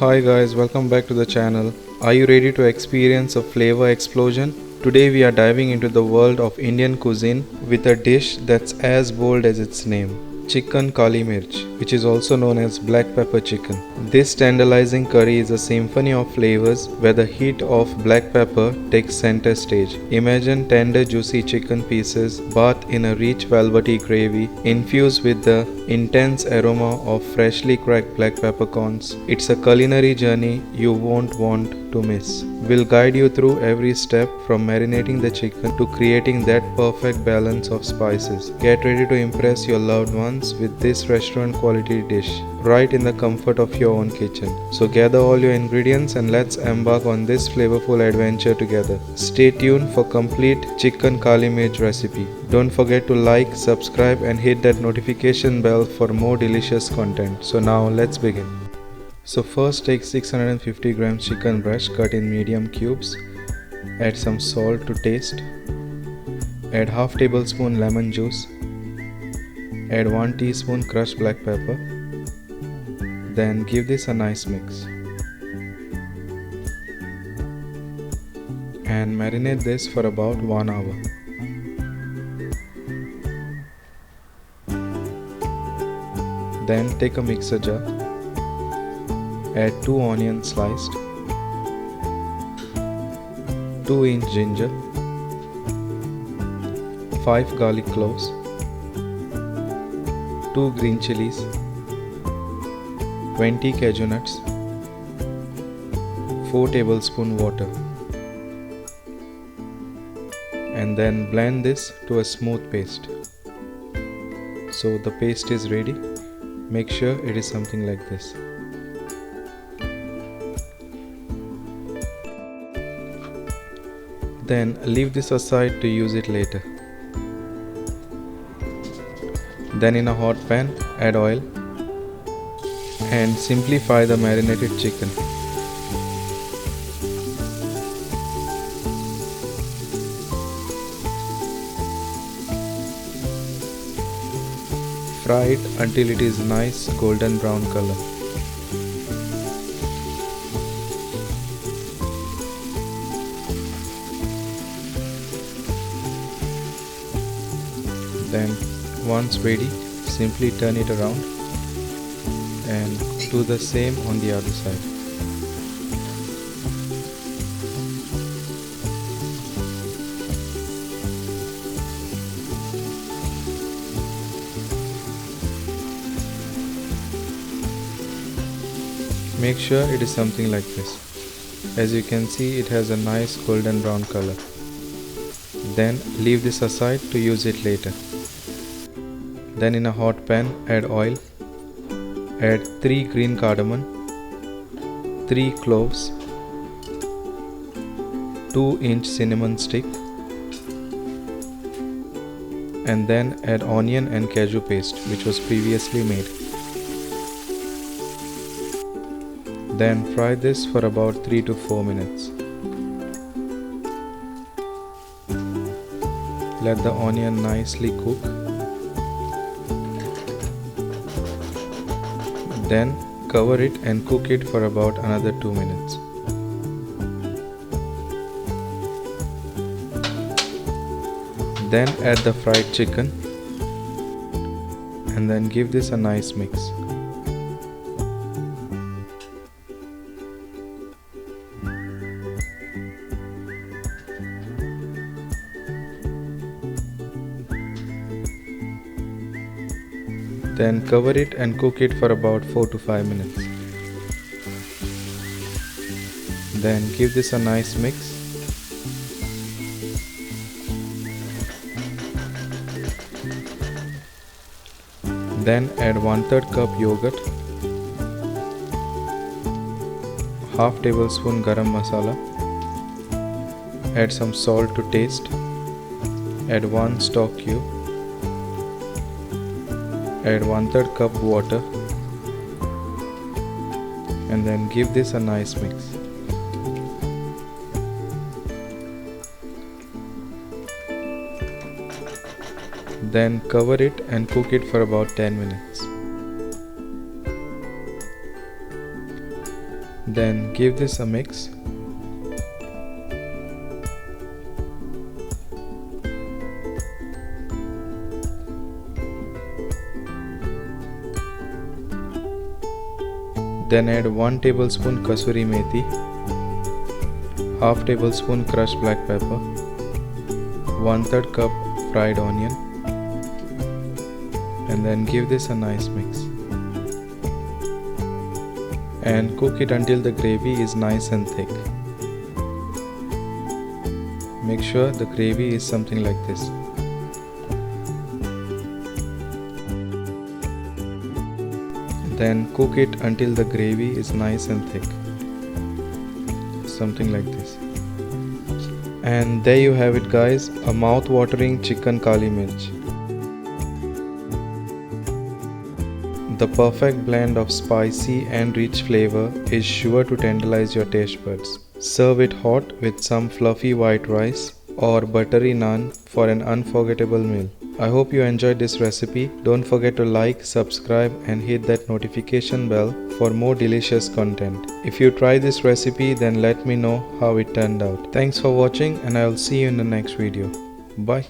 Hi guys, welcome back to the channel. Are you ready to experience a flavor explosion? Today we are diving into the world of Indian cuisine with a dish that's as bold as its name. Chicken Kali Mirch, which is also known as black pepper chicken. This tantalizing curry is a symphony of flavors where the heat of black pepper takes center stage. Imagine tender juicy chicken pieces bathed in a rich velvety gravy infused with the intense aroma of freshly cracked black peppercorns. It's a culinary journey you won't want to miss. We'll guide you through every step from marinating the chicken to creating that perfect balance of spices. Get ready to impress your loved ones with this restaurant quality dish right in the comfort of your own kitchen. So gather all your ingredients and let's embark on this flavorful adventure together. Stay tuned for complete chicken Kali Mirch recipe. Don't forget to like, subscribe and hit that notification bell for more delicious content. So now let's begin. So first take 650 grams chicken breast cut in medium cubes. Add some salt to taste. Add half tablespoon lemon juice. Add 1 teaspoon crushed black pepper. Then give this a nice mix. And marinate this for about 1 hour. Then take a mixer jar. Add 2 onions sliced, 2-inch ginger, 5 garlic cloves, 2 green chilies, 20 cashew nuts, 4 tablespoon water, and then blend this to a smooth paste. So the paste is ready. Make sure it is something like this. Then leave this aside to use it later. Then in a hot pan, add oil and simply fry the marinated chicken. Fry it until it is nice golden brown color. Then once ready, simply turn it around and do the same on the other side. Make sure it is something like this. As you can see, it has a nice golden brown color. Then leave this aside to use it later. Then in a hot pan, add oil, add 3 green cardamom, 3 cloves, 2-inch cinnamon stick, and then add onion and cashew paste which was previously made. Then fry this for about 3 to 4 minutes. Let the onion nicely cook. Then cover it and cook it for about another 2 minutes. Then add the fried chicken and then give this a nice mix. Then cover it and cook it for about 4 to 5 minutes. Then give this a nice mix. Then add 1/3 cup yogurt, half tablespoon garam masala, add some salt to taste, add 1 stock cube, add 1/3 cup water and then give this a nice mix. Then cover it and cook it for about 10 minutes. Then give this a mix. Then add 1 tablespoon kasuri methi, half tablespoon crushed black pepper, 1/3 cup fried onion, and then give this a nice mix. And cook it until the gravy is nice and thick. Make sure the gravy is something like this. Then cook it until the gravy is nice and thick, something like this. And there you have it guys, a mouth-watering chicken kali mirch. The perfect blend of spicy and rich flavor is sure to tantalize your taste buds. Serve it hot with some fluffy white rice or buttery naan for an unforgettable meal. I hope you enjoyed this recipe. Don't forget to like, subscribe and hit that notification bell for more delicious content. If you try this recipe, then let me know how it turned out. Thanks for watching and I will see you in the next video. Bye.